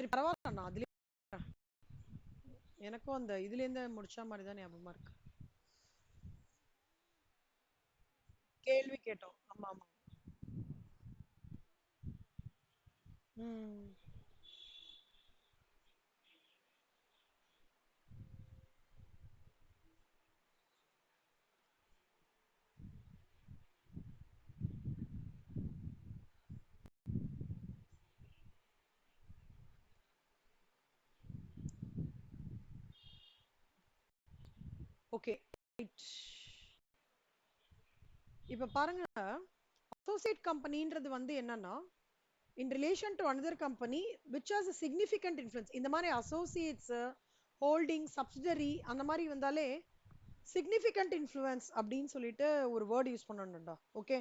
சரி பரவாயில்ல, நான் அதுல எனக்கும் அந்த இதுல இருந்து முடிச்ச மாதிரி தான் ஞாபகமா இருக்கு. கேள்வி கேட்டோம். ஆமா ஆமா. ம். ஓகே. இப்ப பாருங்க, அசோசியேட் கம்பெனின்றது வந்து என்னன்னா, in relation to another company which has a significant influence. இந்த மாதிரி அசோசியேட்ஸ், ஹோல்டிங், சப்சிடரி அந்த மாதிரி வந்தாலே significant influence அப்படின்னு சொல்லிட்டு ஒரு வேர்ட் யூஸ் பண்ணணும்டா. Okay,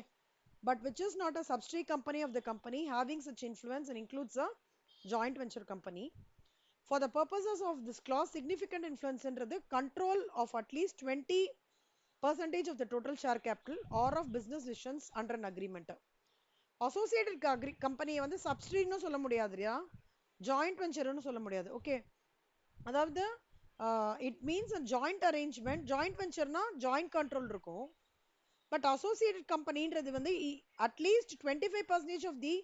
but which is not a subsidiary company of the company having such influence and includes a joint venture company. For the purposes of this clause, significant influence என்றது control of at least 20% of the total share capital or of business decisions under an agreement. Associated கம்பெனியை வந்து சப்சிடின்னு சொல்ல முடியாதுயா, joint வெஞ்சர்னு சொல்ல முடியாது. Okay, அதாவது it means a joint arrangement. Joint வெஞ்சர்னா joint control இருக்கும். But associated கம்பெனின்றது வந்து at least 25% of the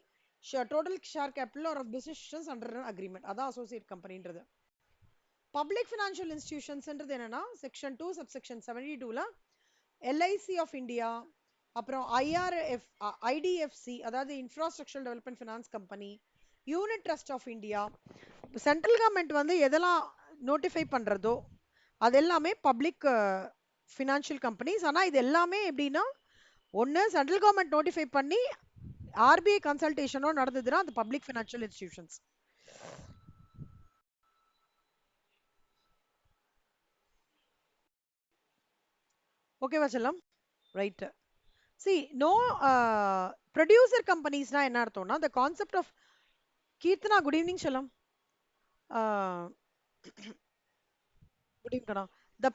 total share capital or of business under agreement, அதான் அசோசியேட் கம்பெனின்றது. பப்ளிக் ஃபினான்ஷியல் இன்ஸ்டிடியூஷன்ஸ்ன்றது என்னன்னா செக்ஷன் 2 சப்செக்ஷன் 72ல எல்ஐசி ஆஃப் இந்தியா, அப்புறம் ஐஆர்எஃப், ஐடிஎஃப்சி அதாவது infrastructure development finance company, unit trust of India, central government வந்து எதெல்லாம் notify பண்றதோ அது எல்லாமே பப்ளிக் ஃபினான்ஷியல் கம்பெனிஸ். ஆனால் இது எல்லாமே எப்படின்னா, ஒன்று சென்ட்ரல் கவர்மெண்ட் நோட்டிஃபை பண்ணி ஆர்பிஐ கன்சல்டேஷனோ நடந்ததுன்னா அது பப்ளிக் ஃபினான்ஷியல் இன்ஸ்டிடியூஷன்ஸ். ஓகேவா செல்லம்? Right. See, no producer companies na என்ன அர்த்தம்னா, the concept of Keerthana, good evening செல்லம். Good evening Kana. The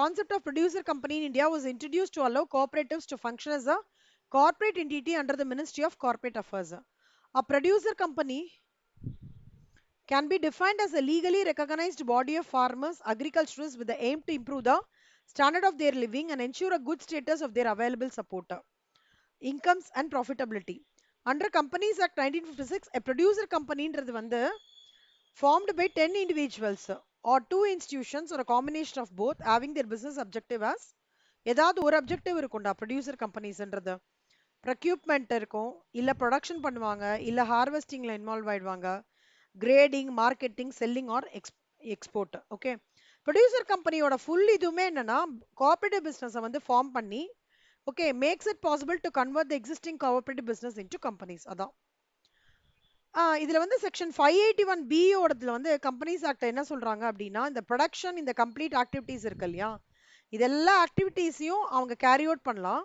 concept of producer company in India was introduced to allow cooperatives to function as a corporate entity under the Ministry of Corporate Affairs. A producer company can be defined as a legally recognized body of farmers, agriculturists with the aim to improve the standard of their living and ensure a good status of their available support, incomes and profitability. Under Companies Act 1956, a producer company வந்து formed by 10 individuals or 2 institutions or a combination of both having their business objective as ஏதாவது ஒரு objective இருக்கும்டா producer கம்பெனிஸ்ன்றது. Procurement இருக்கும், இல்ல production பண்ணுவாங்க, இல்ல ஹார்வெஸ்டிங்ல involve ஆயிடுவாங்க, grading, marketing, selling are export. Okay, producer கம்பெனியோட ஃபுல் இதுவுமே என்னன்னா கோஆபரேட்டிவ் பிசினஸை வந்து ஃபார்ம் பண்ணி okay makes it possible to convert the existing cooperative business into companies. அதான் இதுல வந்து செக்ஷன் 581B ஓடதுல வந்து கம்பெனிஸ் ஆக்ட் என்ன சொல்றாங்க அப்படின்னா, இந்த ப்ரொடக்ஷன், இந்த கம்ப்ளீட் ஆக்டிவிட்டிஸ் இருக்கு இல்லையா, இதெல்லா ஆக்டிவிட்டிஸையும் அவங்க கேரி அவுட் பண்ணலாம்.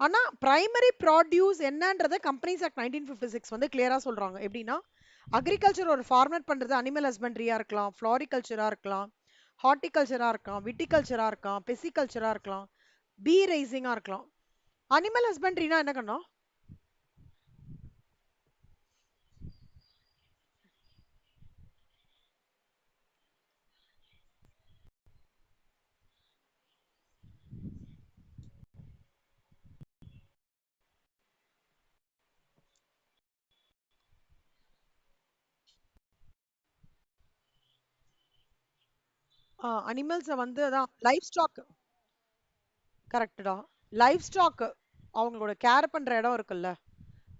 ஆனா பிரைமரி ப்ராடியூஸ் என்னன்றத கம்பெனிஸ் ஆக்ட் 1956 வந்து கிளியரா சொல்றாங்க. எப்படின்னா, அக்ரிகல்ச்சர் ஒரு ஃபார்மர் பண்றது அனிமல் ஹஸ்பண்ட்ரியா இருக்கலாம், ஃப்ளாரிகல்ச்சரா இருக்கலாம், ஹார்டிகல்ச்சரா இருக்கலாம், விட்டிகல்ச்சரா இருக்கலாம், பெசிகல்ச்சரா இருக்கலாம், பீ ரைசிங்கா இருக்கலாம். அனிமல் ஹஸ்பண்ட்ரினா என்ன கண்ணா? அனிமல்ஸை வந்து அதான் லைஃப் ஸ்டாக். கரெக்டா, லைஃப் ஸ்டாக் அவங்களோட கேர் பண்ற இடம் இருக்குல்ல,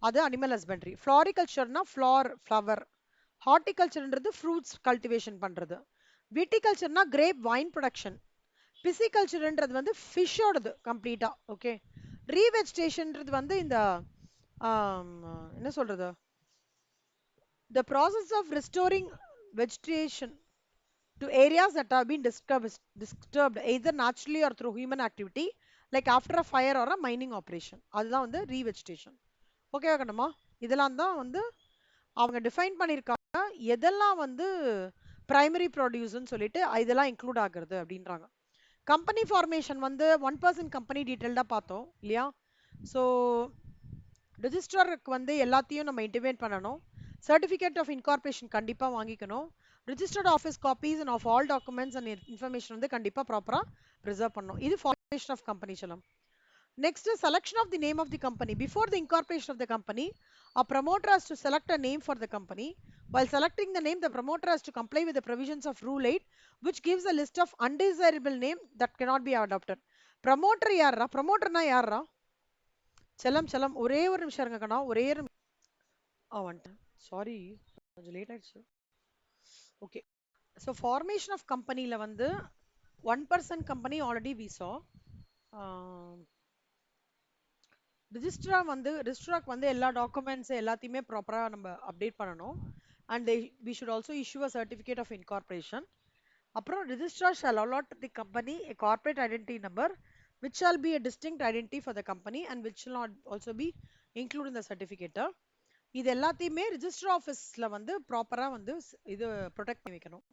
அது அனிமல் ஹஸ்பண்ட்ரி. ஃப்ளாரிகல்ச்சர்னா ஃப்ளவர். ஹார்டிகல்ச்சர்ன்றது ஃப்ரூட்ஸ் கல்டிவேஷன் பண்றது. விட்டிகல்ச்சர்னா கிரேப் வைன் ப்ரொடக்ஷன். பிசிகல்ச்சர்ன்றது வந்து ஃபிஷ்ஷோடது கம்ப்ளீட்டா. ஓகே, ரீவெஜிடேஷன்ன்றது வந்து இந்த என்ன சொல்றது, the process of restoring vegetation to areas that have been disturbed either naturally or through human activity like after a fire or a mining operation. அதுதான் வந்து ரீவெஜிடேஷன். ஓகேவா கண்ணம்மா? இதெல்லாம் தான் வந்து அவங்க டிஃபைன் பண்ணியிருக்காங்க எதெல்லாம் வந்து பிரைமரி ப்ரொடியூஸ்ன்னு சொல்லிட்டு இதெல்லாம் இன்க்ளூட் ஆகுறது அப்படின்றாங்க. கம்பெனி ஃபார்மேஷன் வந்து 1% கம்பெனி டீட்டெயில்டாக பார்த்தோம் இல்லையா? ஸோ ரிஜிஸ்டருக்கு வந்து எல்லாத்தையும் நம்ம இன்டிமேட் பண்ணணும். சர்டிஃபிகேட் ஆஃப் இன்கார்பரேஷன் கண்டிப்பா வாங்கிக்கணும். Registered office copies and half all documents and information வந்து கண்டிப்பா ப்ராப்பரா ப்ரிசர்வ் பண்ணணும். இது ஃபார்மேஷன் ஆஃப் கம்பெனி செல்லம். Next is selection of the name of the company. Before the incorporation of the company, a promoter has to select a name for the company. While selecting the name, the promoter has to comply with the provisions of Rule 8, which gives a list of undesirable name that cannot be adopted. Promoter யாரா? Promoterனா யாரா? செல்லம் செல்லம் ஒரே ஒரு நிமிஷம் இருங்க கண்ணா. ஒரே ஒரு வந்துட்டேன். சாரி, கொஞ்சம் லேட் ஆயிடுச்சு. ஓகே. ஸோ ஃபார்மேஷன் ஆஃப் கம்பெனியில் வந்து 1% கம்பெனி ஆல்ரெடி வி saw. ரிஜிஸ்ட்ராக்கு வந்து எல்லா டாக்குமெண்ட்ஸ் எல்லாத்தையுமே ப்ராப்பரா நம்ம அப்டேட் பண்ணணும். And we should also issue a certificate of incorporation. அப்புறம் registrar shall allot the company a corporate identity number which shall be a distinct identity for the company and which shall not also be included in the certificate. இது எல்லாத்தையுமே register ஆஃபீஸ்ல வந்து ப்ராப்பரா வந்து இது protect பண்ணி வைக்கணும்.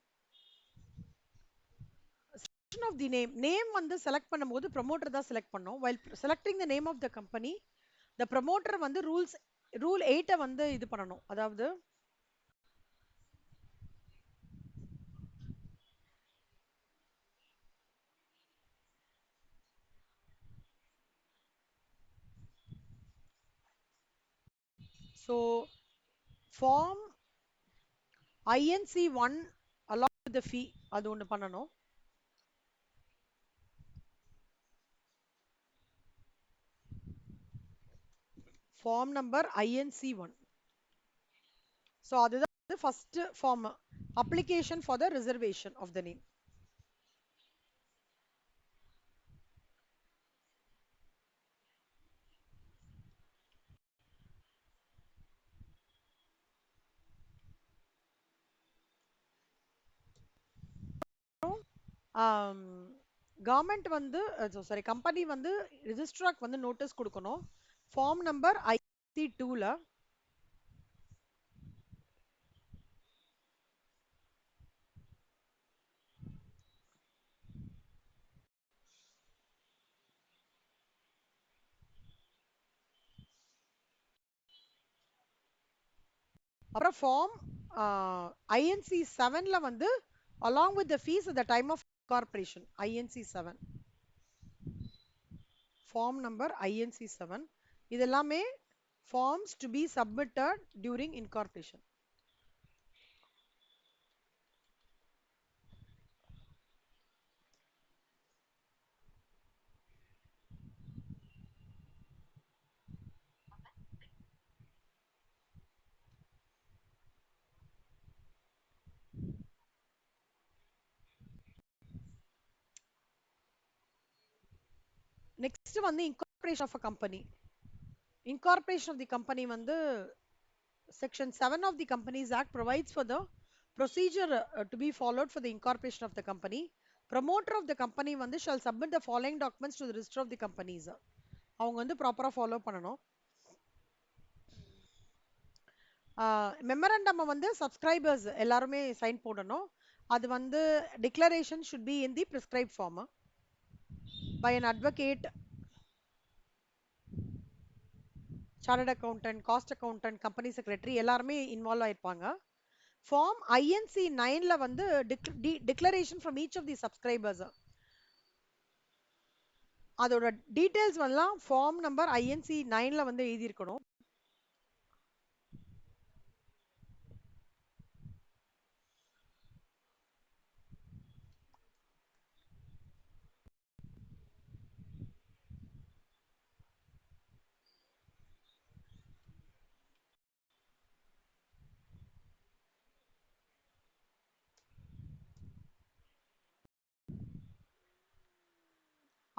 ஆஃப் தி நேம் வந்து செலக்ட் பண்ணும்போது ப்ரொமோட்டர் தான் செலக்ட் பண்ணோம். While selecting the name of the company the promoter வந்து ரூல் 8 வந்து இது பண்ணணும். அதாவது so form INC1 along with the fee அது ஒன்று பண்ணணும். Form number INC1. ஸோ அதுதான் வந்து first form application for the reservation of the name. Government வந்து சாரி கம்பெனி வந்து ரிஜிஸ்ட்ராக்கு வந்து நோட்டீஸ் கொடுக்கணும். ஃபார்ம் நம்பர் IC2ல அப்புறம் ஃபார்ம் INC7ல வந்து along with the fees at the time of incorporation INC7 form number INC7 இது எல்லாமே forms to be submitted during incorporation. Next வந்து incorporation of a company. Incorporation of the company வந்து Section 7 of the Companies Act provides for the procedure to be followed for the incorporation of the company. Promoter of the company வந்து shall submit the following documents to the register of the companies. அவங்க வந்து ப்ராப்பரா follow பண்ணணும். Memorandum வந்து subscribers எல்லாருமே sign போடணும். அது வந்து declaration should be in the prescribe form by an advocate, chartered accountant, cost accountant, company secretary எல்லாருமே இன்வால்வ் ஆயிருப்பாங்க. ஃபார்ம் INC9ல வந்து declaration from each of the subscribers அதோட டீடைல்ஸ் எல்லாம் ஃபார்ம் நம்பர் INC9ல வந்து எழுதி இருக்கணும்.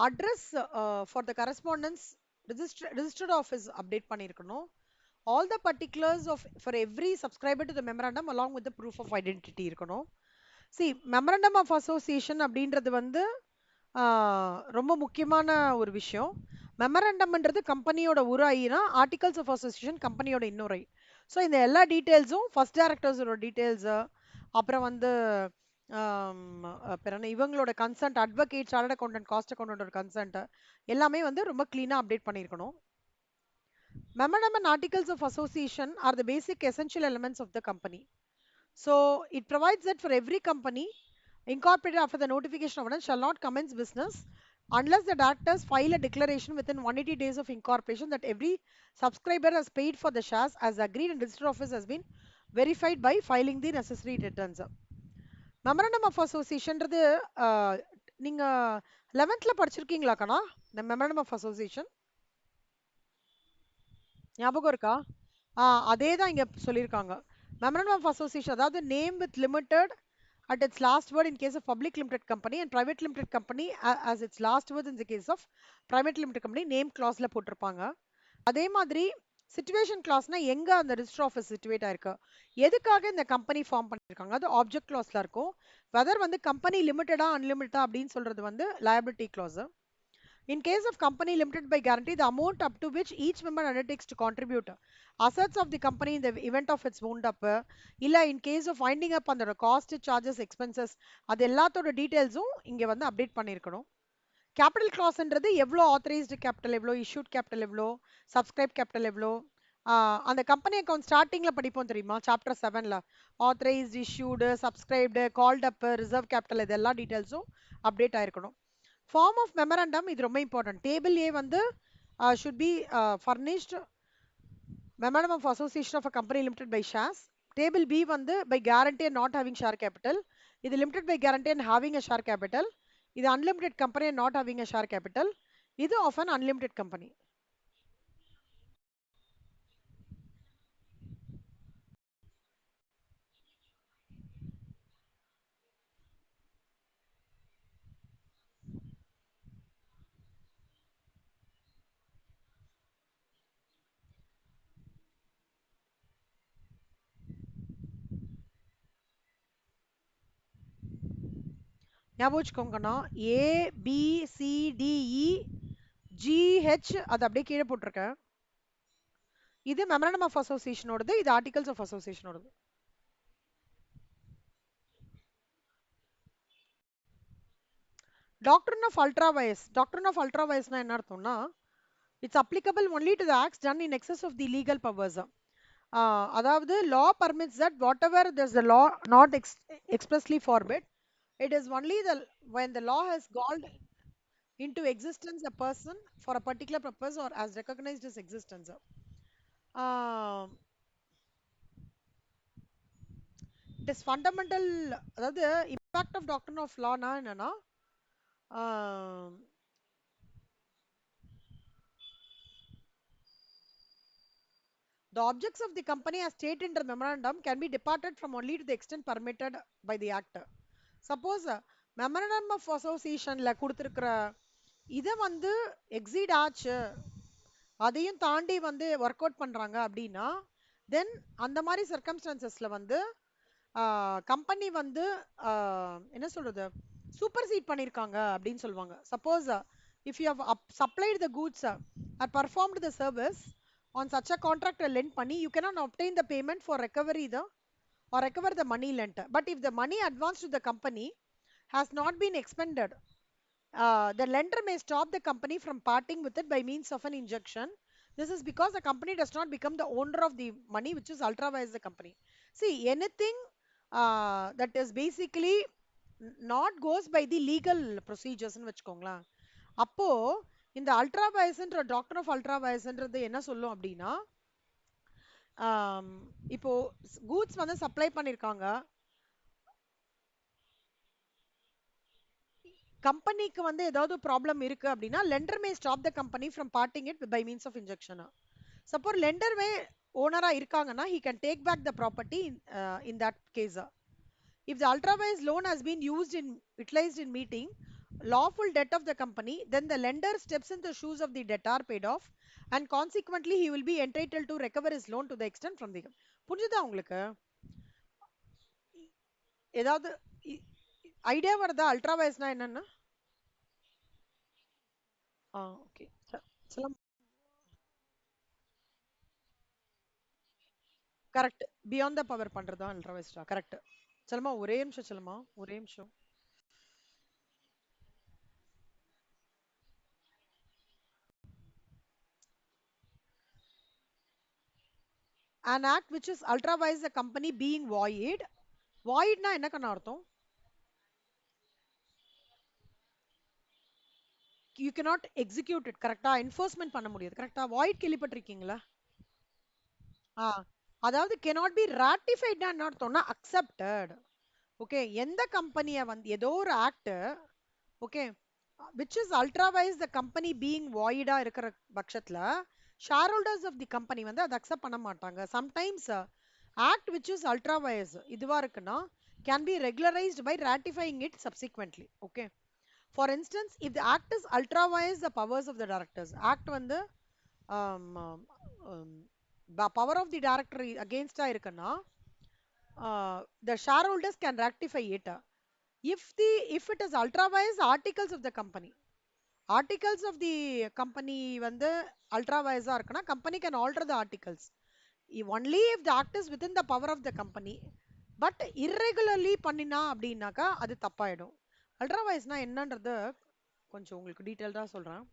Address for the correspondence registered office update பண்ணியிருக்கணும். all the particulars of for every subscriber to the memorandum along with the proof of identity இருக்கணும். see memorandum of association அப்படின்றது வந்து ரொம்ப முக்கியமான ஒரு விஷயம். மெமரண்டம்ன்றது கம்பெனியோட ஒரு ஐனா ஆர்டிகல்ஸ் ஆஃப் அசோசியேஷன் கம்பெனியோட இன்னொரு ஐ. ஸோ இந்த எல்லா டீட்டெயில்ஸும் ஃபர்ஸ்ட் டைரக்டர்ஸோட டீட்டெயில்ஸு, அப்புறம் வந்து இவங்களோட consent, advocate, chartered accountant, cost அக்கௌண்டன்டோட கன்சென்ட் எல்லாமே வந்து ரொம்ப கிளீனா அப்டேட் பண்ணியிருக்கணும். Memorandum and articles of association are the basic essential elements of the company. So it provides that for every company incorporated after the notification of ordinance shall not commence business unless the directors file a declaration within 180 days of incorporation that every subscriber has paid for the shares as agreed and register office has been verified by filing the necessary returns. Memorandum of அசோசியேஷன்றது நீங்க 11th படிச்சிருக்கீங்களா கண்ணா? இந்த memorandum of association ஞாபகம் இருக்கா? அதே தான் இங்க சொல்லியிருக்காங்க. மெமரண்டம் ஆஃப் அசோசியேஷன் அதாவது name with limited at its last word in case of public limited company and private limited company as its last word in the case of private limited company name clauseல போட்டிருப்பாங்க. அதே மாதிரி situation கிளாஸ்னா எங்க அந்த register office situated ஆயிருக்கு, எதுக்காக இந்த company form பண்ணிருக்காங்க, அது ஆப்ஜெக்ட் கிளாஸ்ல இருக்கும். வெதர் வந்து கம்பெனி லிமிட்டடா அன்லிமிட்டடா அப்படின்னு சொல்றது வந்து liability class. In case of company limited by guarantee, the amount up to which each member undertakes to contribute assets of the company in the event of its wound up, இல்ல in case of winding up அந்த cost, charges, expenses அது எல்லாத்தோட டீடைல்ஸும் இங்க வந்து update பண்ணிருக்கணும். Capital கிளாஸ்ன்றது எவ்வளோ authorised capital எவ்வளோ, இஷ்யூட் கேபிட்டல் எவ்வளோ, சப்ஸ்கிரைப் கேபிட்டல் எவ்வளோ, அந்த கம்பெனி அக்கௌண்ட் ஸ்டார்டிங்ல படிப்போம் தெரியுமா சாப்டர் 7ல authorised, issued, subscribed, called up, reserve capital இது எல்லா டீடைல்ஸும் அப்டேட் ஆயிருக்கணும். ஃபார்ம் ஆஃப் மெமரண்டம் இது ரொம்ப இம்பார்ட்டன்ட். டேபிள் ஏ வந்து should be furnished memorandum of association of a company limited by shares. Table B வந்து by guarantee and not having share capital. இது limited by guarantee and having a share capital. இது unlimited company and not having a share capital. இது of an unlimited company. ஞாபகம் வச்சுக்கோங்கண்ணா, A B C D E G H அது அப்படியே கீழே போட்டிருக்கேன். இது மெமரண்டம் ஆஃப் அசோசியேஷனோடது, இது ஆர்டிகல்ஸ் ஆஃப் அசோசியேஷனோடது. டாக்டரின் ஆஃப் அல்ட்ரா வயஸ், டாக்டரின் ஆஃப் அல்ட்ரா வயஸ்னா என்ன அர்த்தம்னா, it's applicable only to the acts done in excess of the legal powers. அதாவது law permits that whatever there's the law not expressly forbid, it is only the when the law has called into existence a person for a particular purpose or as recognized as existence. uh, it is fundamental. அதாவது impact of doctrine of law னா என்னன்னா, the objects of the company as stated in the memorandum can be departed from only to the extent permitted by the act. Suppose memorandum of associationல கொடுத்திருக்கிற இதை வந்து exceed ஆச்சு, அதையும் தாண்டி வந்து work out பண்றாங்க அப்படின்னா, தென் அந்த மாதிரி சர்க்கம்ஸ்டான்சஸ்ல வந்து கம்பெனி வந்து என்ன சொல்றது, சூப்பர்சீட் பண்ணிருக்காங்க அப்படின்னு சொல்லுவாங்க. Suppose if you have supplied the goods or performed the service on such a contract or lent money, you cannot obtain the payment for recovery the or recover the money lent. But if the money advanced to the company has not been expended, the lender may stop the company from parting with it by means of an injunction. This is because the company does not become the owner of the money which is ultravise the company. See, anything that is basically not goes by the legal procedures ன்னு வச்சுக்கோங்களேன். அப்போ இந்த அல்ட்ராவயஸ்ன்ற doctor of அல்ட்ராவயஸ்ன்றது என்ன சொல்லும் அப்படின்னா, இப்போ goods வந்து supply பண்ணிருக்காங்க, கம்பெனிக்கு வந்து ஏதாவது ப்ராப்ளம் இருக்கு அப்படின்னா lender may stop the company from parting it by means of injunction. Suppose lender மே ஓனரா இருக்காங்கன்னா he can take back the property in that case. If the ultravise loan has been utilized in meeting lawful debt of the company, then the lender steps in the shoes of the debtor paid off and consequently he will be entitled to recover his loan to the extent from the. புரிஞ்சுதா உங்களுக்கு? ஏதாவது idea வருதா அல்ட்ராவயஸ்னா என்னன்னு? Okay. சிலம் correct, beyond the power பண்றதா அல்ட்ராவயஸ்டா, correct. செல்லமா ஒரே நிமிஷம், செல்லமா ஒரே நிமிஷம். an act which is ultra vires the company being void. Voidனா என்ன கண்ணா அர்த்தம்? You cannot execute it, கரெக்டா? என்ஃபோர்ஸ்மெண்ட் பண்ண முடியாது, கரெக்டா? void கேள்விப்பட்டிருக்கீங்களா? ஆ அதாவது cannot be ratified என்ன அர்த்தம்னா accepted. ஓகே, எந்த கம்பெனியை வந்து ஏதோ ஒரு act, okay, which is ultra wise the company being void இருக்கிற பட்சத்துல share holders of the company வந்து அதை அக்செப்ட் பண்ண மாட்டாங்க. Sometimes act which is ultra wise இதுவா இருக்குன்னா can be regularized by ratifying it subsequently. Okay, for instance, if the act is ultra wise the powers of the directors, act வந்து um, um, um, power of the director against இருக்குன்னா the shareholders can rectify it. If it is ultra wise articles of the company, articles of the company வந்து ultra wise இருக்குன்னா company can alter the articles. Only if the act is within the power of the company, but irregularly பண்ணினா அப்படின்னாக்கா அது தப்பாயிடும். Ultra வைஸ்னா என்னன்றது கொஞ்சம் உங்களுக்கு டீட்டெயில்டா சொல்றேன்.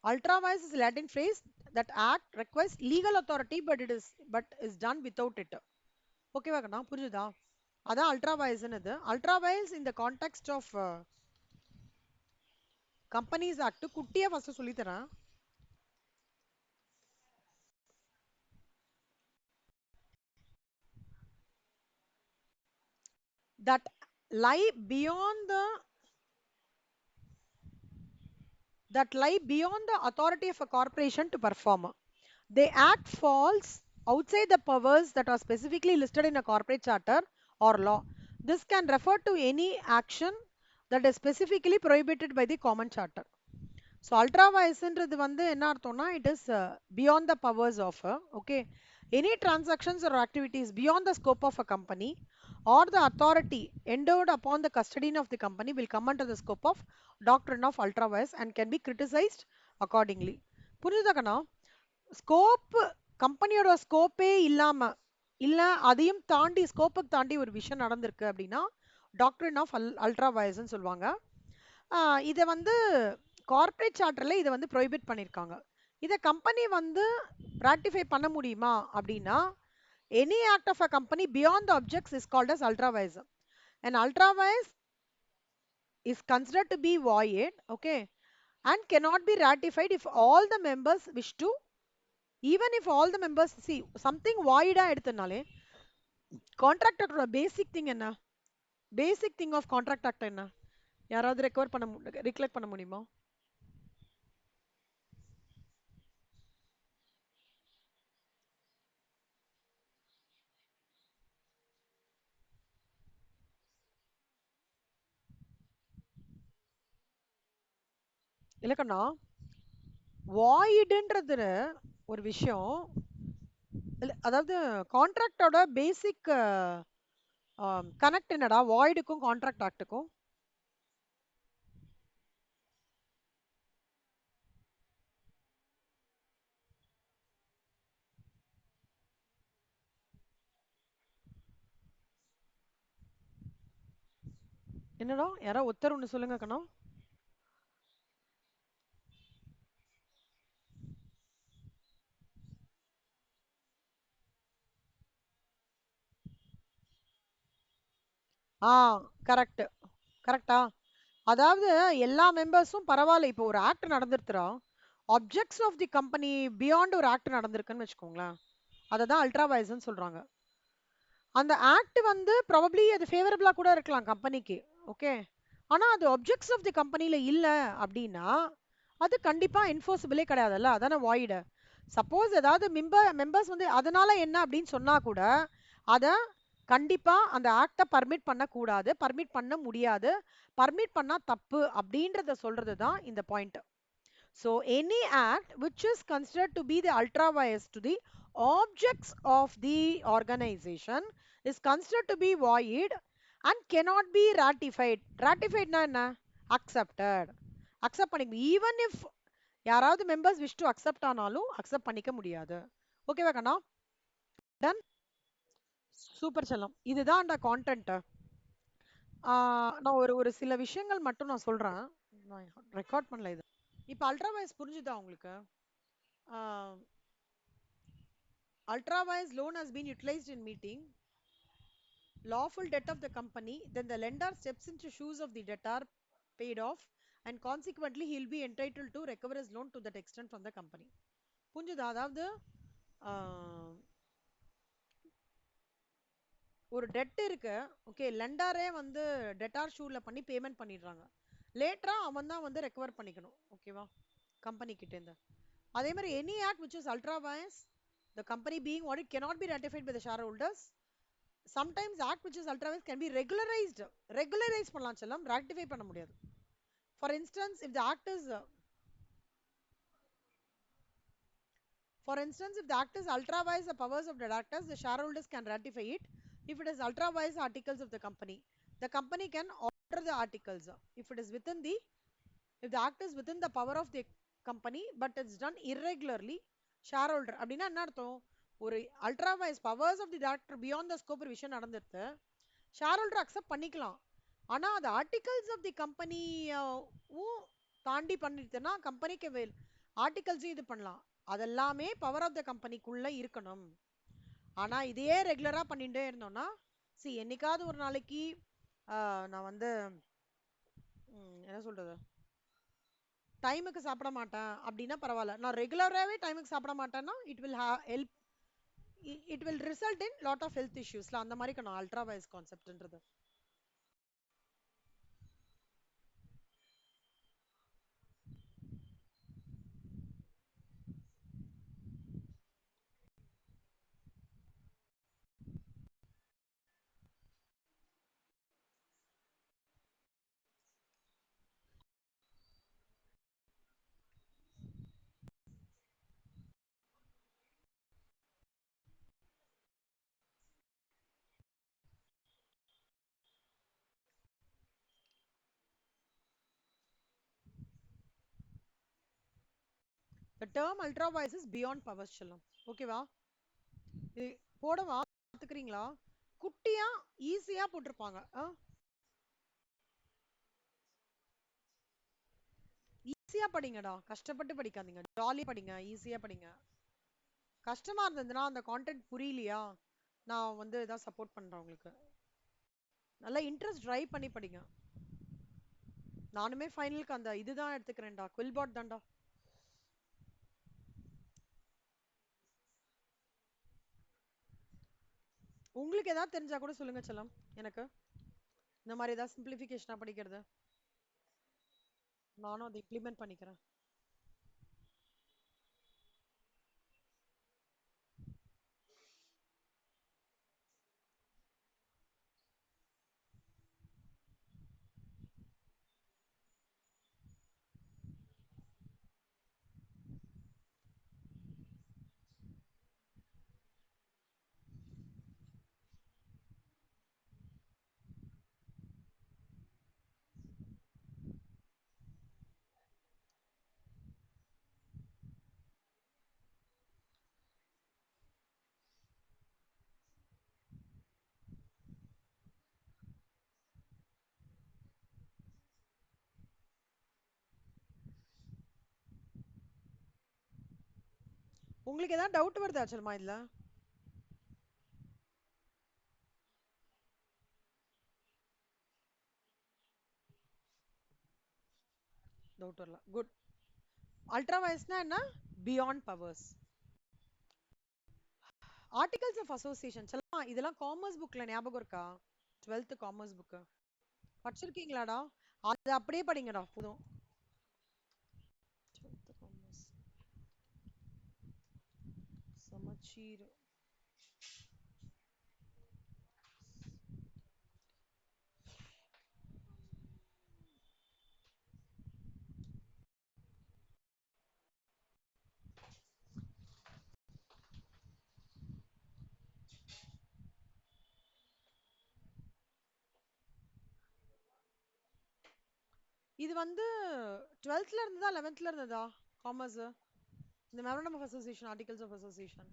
Ultra vires is Latin phrase that act requires legal authority but is done without it. ஓகேவா கண்ணா, புரியுதா? அதான் அல்ட்ரா வயசுன்னு. அல்ட்ரா வயஸ் இந்த கான்டெக்ட் ஆஃப் கம்பெனிஸ் ஆக்ட் குட்டியா ஃபர்ஸ்ட் சொல்லி தரேன். that lie beyond the that lie beyond the authority of a corporation to perform. They act falls outside the powers that are specifically listed in a corporate charter or law. This can refer to any action that is specifically prohibited by the common charter. So ultra வயசுன்றது வந்து என்ன அர்த்தம்னா it is beyond the powers of okay any transactions or activities beyond the scope of a company or the authority endowed upon the custodian of the company will come under the scope of doctrine of ultra vires and can be criticized accordingly. புரியுதா கண்ணா? Scope கம்பெனியோட ஸ்கோப்பே இல்லாம இல்ல அதையும் தாண்டி ஸ்கோப்புக்கு தாண்டி ஒரு விஷயம் நடந்திருக்கு அப்படின்னா டாக்டரின் ஆஃப் அல்ட்ரா வயர்ஸ்ன்னு சொல்லுவாங்க. இதை வந்து கார்ப்பரேட் சார்ட்டர்ல இதை வந்து ப்ரொஹிபிட் பண்ணியிருக்காங்க. இதை கம்பெனி வந்து ராட்டிஃபை பண்ண முடியுமா அப்படின்னா any act of a company beyond the objects is called as ultra vires. And ultra vires is considered to be void, okay, and cannot be ratified if all the members wish to. Even if all the members see something void எடுத்தனாலே contract ஆக்டோட basic thing என்ன? Basic thing of contract act என்ன? யாராவது recollect பண்ண முடியுமா? இல்லக்கண்ணா, வாய்டுன்றது ஒரு விஷயம் இல்ல, அதாவது கான்ட்ராக்டோட பேசிக் கனெக்ட் என்னடா வாய்டுக்கும் கான்ட்ராக்ட் ஆக்டுக்கும்? என்னடா யாரா ஒருத்தர் ஒண்ணு சொல்லுங்க கண்ணா. ஆ கரெக்ட், கரெக்டா? அதாவது எல்லா மெம்பர்ஸும் பரவாயில்ல, இப்போ ஒரு ஆக்ட் நடந்துருத்துறோம், objects of the company beyond ஒரு ஆக்ட் நடந்திருக்குன்னு வச்சுக்கோங்களேன், அதை தான் அல்ட்ரா வயர்ஸ்ன்னு சொல்றாங்க. அந்த ஆக்ட் வந்து ப்ராபப்ளி அது ஃபேவரபிளா கூட இருக்கலாம் கம்பெனிக்கு, ஓகே, ஆனா அது ஆப்ஜெக்ட்ஸ் ஆஃப் தி கம்பெனில இல்ல அப்படின்னா அது கண்டிப்பா என்ஃபோர்ஸபிளே கிடையாதுல்ல, அதான வாய்டு. சப்போஸ் ஏதாவது மெம்பர்ஸ் வந்து அதனால என்ன அப்படின்னு சொன்னா கூட அத கண்டிப்பா அந்த ஆக்ட பர்மிட் பண்ண கூடாது, பர்மிட் பண்ண முடியாது, பர்மிட் பண்ணா தப்பு அப்படின்றத சொல்றது தான் இந்த point. So any act which is considered to be the ultra vires to the objects of the organization is considered to be void and cannot be ratified. Ratified na enna? Accepted. Accept பண்ணிக்க even if யாராவது members wish to accept ஆனாலும் accept பண்ணிக்க முடியாது. ஓகேவா கண்ணா? Ton. Super செல்லம். இதுதான்டா content. நான் ஒரு ஒரு சில விஷயங்கள் மட்டும் நான் சொல்றேன். நான் ரெக்கார்ட் பண்ணல இது. இப்போ அல்ட்ரா வயஸ் புரிஞ்சுதா உங்களுக்கு? Ultra wise loan has been utilized in meeting lawful debt of the company, then the lender steps into shoes of the debtor paid off, and consequently he will be entitled to recover his loan to that extent from the company. புரிஞ்சுதா? அதாவது ஒரு dead இருக்கு, okay, லெண்டரே வந்து debtor ஷூல பண்ணி payment பண்ணிடுறாங்க, லேட்டரா அவன் தான் வந்து ரெக்கவர் பண்ணிக்கணும். ஓகேவா? கம்பெனி கிட்ட இருந்து. அதே மாதிரி any act which is ultra vires, the company being audited cannot be ratified by the shareholders. Sometimes act which is ultra vires can be regularized. Regularize பண்ணலாம் செல்லம், rectify பண்ண முடியாது. For instance, if the act is For instance, if the act is ultra vires the powers of the directors, the shareholders can ratify it. If it is ultra vires articles of the company can alter the articles. If it is within the if the act is within the power of the company but it's done irregularly, shareholder அப்படின்னா என்ன அர்த்தம்? ஒரு ultra vires powers of the director beyond the scope ஒரு விஷயம் நடந்துட்டு shareholder accept பண்ணிக்கலாம். ஆனா அது ஆர்டிகல்ஸ் ஆஃப் தி கம்பெனி தாண்டி பண்ணிட்டுனா கம்பெனிக்கு ஆர்டிகல்ஸையும் இது பண்ணலாம். அதெல்லாமே பவர் ஆஃப் த கம்பெனிக்குள்ள இருக்கணும். ஆனா இதையே ரெகுலரா பண்ணிட்டே இருந்தோம்னா, என்னைக்காவது ஒரு நாளைக்கு நான் வந்து என்ன சொல்றது, டைமுக்கு சாப்பிட மாட்டேன் அப்படின்னா பரவாயில்ல. நான் ரெகுலராகவே டைமுக்கு சாப்பிட மாட்டேன்னா it will result in lot of health இஷ்யூஸ்ல. அந்த மாதிரி நான் அல்ட்ரா வைஸ் கான்செப்ட்ன்றது. The term ultra vires is beyond powers செல்லம். ஓகேவா? இது போடவா பார்த்துக்கிறீங்களா? குட்டியா ஈஸியா போட்டிருப்பாங்க. ஈஸியா படிங்கடா, கஷ்டப்பட்டு படிக்காதீங்க, ஜாலியா படிங்க, ஈஸியா படிங்க. கஷ்டமா இருந்ததுன்னா அந்த கான்டென்ட் புரியலையா, நான் வந்து இதான் சப்போர்ட் பண்றேன் உங்களுக்கு. நல்லா இன்ட்ரெஸ்ட் ட்ரை பண்ணி படிங்க. நானுமே ஃபைனலுக்கு அந்த இதுதான் எடுத்துக்கிறேன்டா, குவில்பாட் தான்டா. உங்களுக்கு ஏதாவது தெரிஞ்சா கூட சொல்லுங்க செல்லம் எனக்கு. இந்த மாதிரி ஏதாவது சிம்பிளிஃபிகேஷனா படிக்கிறது, நானும் அதை இம்ப்ளிமெண்ட் பண்ணிக்கிறேன். உங்களுக்கு ஏதாவது டவுட் வருதா செல்மா இதுல? டவுட் வரல, குட். அல்ட்ரா வயஸ்னா என்ன? Beyond powers. Articles of association செல்மா, இதெல்லாம் காமர்ஸ் புக்ல ஞாபகம் இருக்கா? 12th commerce book படிச்சிருக்கீங்களாடா? அது அப்படியே படிங்கடா போதும். 12th காமர்ஸ் சமச்சீர். இது வந்து 12th இருந்ததா 11th இருந்ததா காமர்ஸ் இந்த memorandum of association articles of association.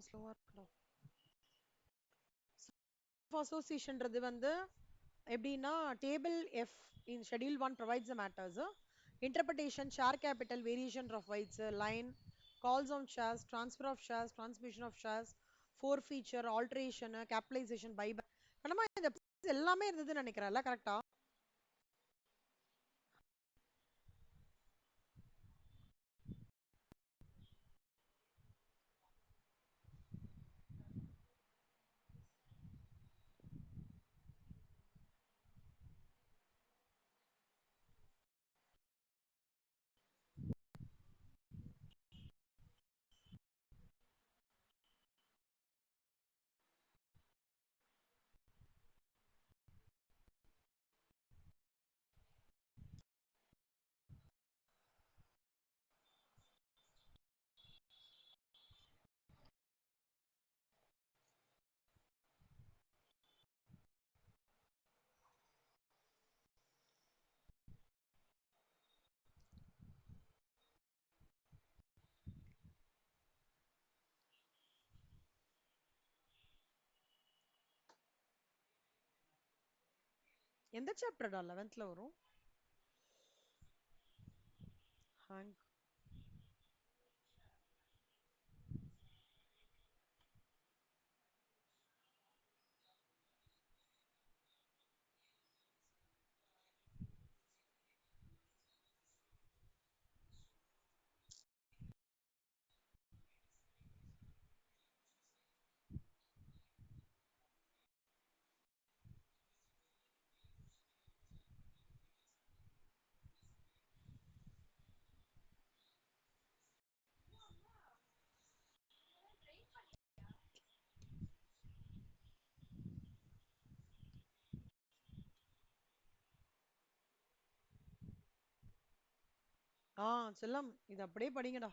ஸ்லோவா இருக்குடா. அசோசியேஷன்றது வந்து எப்படின்னா table F in schedule 1 provides the matters interpretation share capital variation of rights line calls on shares transfer of shares transmission of shares forfeiture alteration capitalization buyback Kannamma இந்த எல்லாமே இருந்ததுன்னு நினைக்கிறேன்ல கரெக்டா? எந்த சாப்டர்டா 11th வரும்? ஹேங். செல்லம் இது அப்படியே படிங்கடா.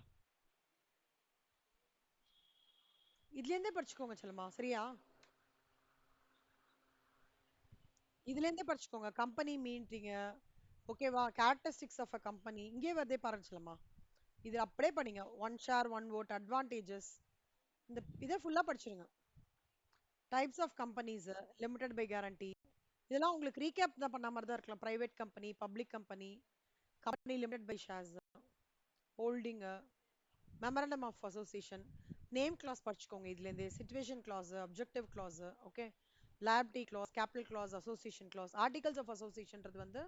இதுல இருந்தே படிச்சுக்கோங்க செல்லம்மா சரியா? இதுல இருந்தே படிச்சுக்கோங்க கம்பெனி மீட்டிங்க. ஓகேவா? கேரக்டரிஸ்டிக்ஸ் ஆஃப் அ கம்பெனி இங்கே வருதே பாருங்க செல்லம்மா. இது அப்படியே படிங்க. One share one vote advantages இந்த இதை ஃபுல்லா படிச்சிருங்க. Types of companies limited by guarantee இதெல்லாம் உங்களுக்கு ரீகேப் தான் பண்ண மாதிரி தான் இருக்கலாம். Private company public company company limited by shares holding memorandum of association name clause படிச்சுக்கோங்க. இதுலேருந்து situation clause objective clause okay liability clause capital clause association clause articles of அசோசியேஷன்றது வந்து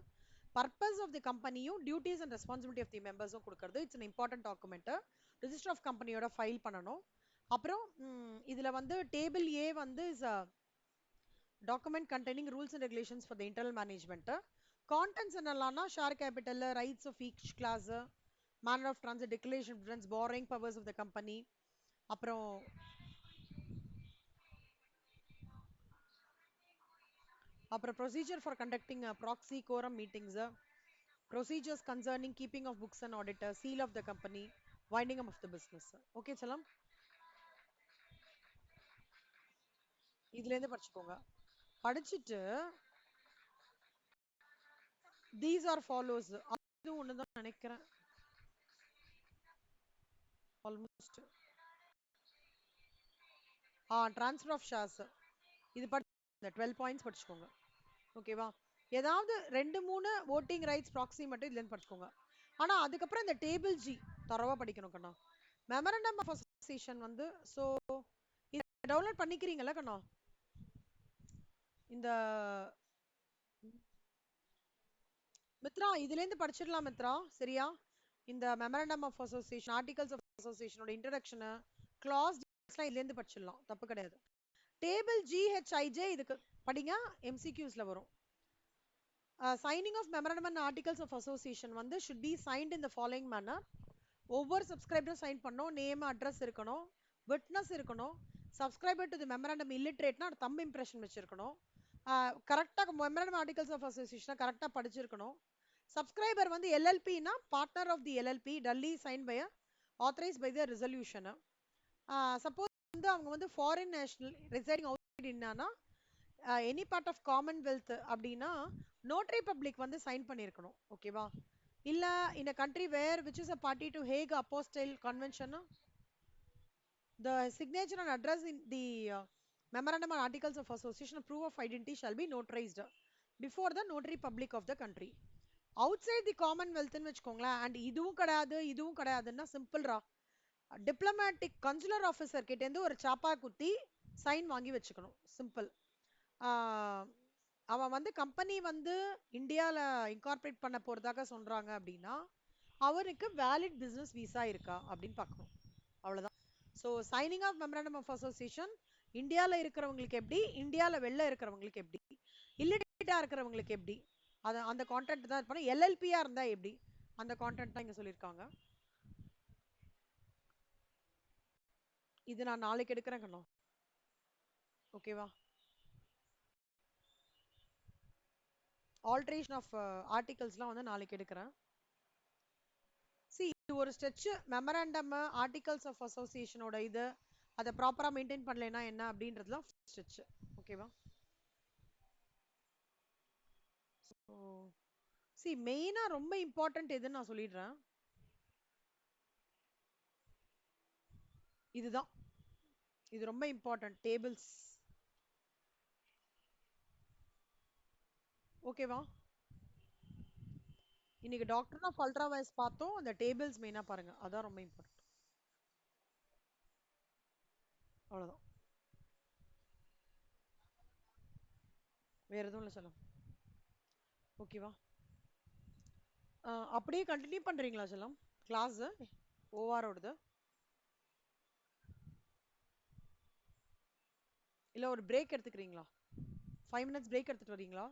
பர்பஸ் ஆஃப் தி கம்பெனியும் duties and responsibility of the மெம்பர்ஸும் கொடுக்கறது. It's an important document. Register of கம்பெனியோட file பண்ணணும். அப்புறம் இதுல வந்து டேபிள் ஏ வந்து is document containing rules and regulations for the internal management. Contents என்னெல்லாம்னா share capital rights of each class manner of transit declaration of dividends borrowing powers of the company அப்புறம் procedure for conducting proxy quorum meetings procedures concerning keeping of books and auditor seal of the company winding up of the business. Okay செல்லம் இதுல இருந்து படிச்சுக்கோங்க. படிச்சுட்டு these are follows அது ஒண்ணுதான் நினைக்கிறேன் almost. Transfer of shares இது இந்த 12 பாயிண்ட்ஸ் படிச்சுக்கோங்க. ஓகேவா? ஏதாவது 2 3 voting ரைட்ஸ் ப்ராக்ஸி மட்டும் இதுல இருந்து படிச்சுக்கோங்க. ஆனா அதுக்கப்புறம் இந்த டேபிள் ஜி தரவா படிக்கணும் கண்ணா. மெமரண்டம் ஆஃப் அசோசியேஷன் வந்து சோ இத டவுன்லோட் பண்ணிக்கிறீங்கல்ல கண்ணா? இந்த மித்ரா இதுல இருந்து படிச்சிடலாம் மித்ரா சரியா? இந்த memorandum of association articles of அசோசியேஷனோட இன்ட்ரோடக்ஷன் கிளாஸ் எல்லாம் இதுல இருந்து படிச்சிடலாம் தப்பு கிடையாது. டேபிள் ஜிஹெச்ஐஜே இதுக்கு படிங்க எம்சிக்யூஸ்ல வரும். Signing of memorandum and articles of association வந்து should be signed in the following manner. ஒவ்வொரு சப்ஸ்கிரைபரும் சைன் பண்ணோம், நேம் அட்ரஸ் இருக்கணும், விட்னஸ் இருக்கணும், சப்ஸ்கிரைபர் டு தி மெமரண்டம் இல்லிட்ரேட்னா தம் இம்ப்ரெஷன் வச்சிருக்கணும், கரெக்டாக மெமரண்டம் ஆர்டிகல்ஸ் ஆஃப் அசோசியேஷனை கரெக்டாக படிச்சிருக்கணும், சப்ஸ்கிரைபர் வந்து எல்எல்பினா partner of the LLP duly sign by authorise by the resolution. Suppose வந்து அவங்க வந்து ஃபாரின் நேஷனல் ரிசைடிங் அவுட் இன்னானா எனி பார்ட் ஆஃப் காமன்வெல்த் அப்படின்னா நோட்டரி பப்ளிக் வந்து சைன் பண்ணியிருக்கணும். ஓகேவா? இல்ல in a country where which is a party to Hague Apostille Convention, the signature and address in the memorandum and articles of association proof of identity shall be notarized before the notary public of the country. Outside the commonwealth ன்னு வச்சுக்கோங்களேன், and இதுவும் கிடையாதுன்னா சிம்பிள்ரா. Diplomatic கன்சுலர் officer கிட்ட இருந்து ஒரு சாப்பா குத்தி sign வாங்கி வச்சுக்கணும். சிம்பிள். அவன் வந்து கம்பெனி வந்து இந்தியாவில் இன்கார்பரேட் பண்ண போறதாக சொல்றாங்க அப்படின்னா அவருக்கு வேலிட் பிசினஸ் விசா இருக்கா அப்படின்னு பார்க்கணும். அவ்வளவுதான். So signing of memorandum of association இந்தியாவில் இருக்கிறவங்களுக்கு எப்படி, இந்தியாவில் வெளில இருக்கிறவங்களுக்கு எப்படி, இல்லிட்டா இருக்கிறவங்களுக்கு எப்படி, அது அந்த கான்ட்ராக்ட் தான் இருப்பாங்க. எல்எல்பியா இருந்தா எப்படி, அந்த கான்ட்ராக்ட் தான் இங்க சொல்லியிருக்காங்க. இது நான் நாளைக்கு எடுக்கிறேன் கண்ணா. ஓகேவா? ஆல்ட்ரேஷன் ஆஃப் ஆர்டிகல்ஸ்லாம் வந்து நாளைக்கு எடுக்கிறேன். இது ஒரு ஸ்ட்ரெச் மெமரண்டம் ஆர்டிகல்ஸ் ஆஃப் அசோசியேஷனோட இது அதை ப்ராப்பரா மெயின்டைன் பண்ணலைன்னா என்ன அப்படின்றதுலாம் ஸ்ட்ரெச். ஓகேவா? சி மெயினா ரொம்ப இம்பார்ட்டன்ட் எதுன்னு நான் சொல்லிடுறேன். இதுதான், இது ரொம்ப இம்பார்ட்டன்ட் டேபிள்ஸ். ஓகேவா? இன்னைக்கு டாக்டர் ஆஃப் அல்ட்ரா வயஸ் பார்த்தோம், அந்த டேபிள்ஸ் மெயினா பாருங்க, அதான் ரொம்ப இம்பார்ட்டன்ட். அவ்வளவுதான், வேற எதுவும் இல்லை செல்லம். ஓகேவா? அப்படியே கண்டினியூ பண்றீங்களா செல்லம் கிளாஸ் ஓஆரோடது? இல்ல ஒரு பிரேக் எடுத்துக்கிறீங்களா? 5 minutes பிரேக் எடுத்துட்டு வரீங்களா?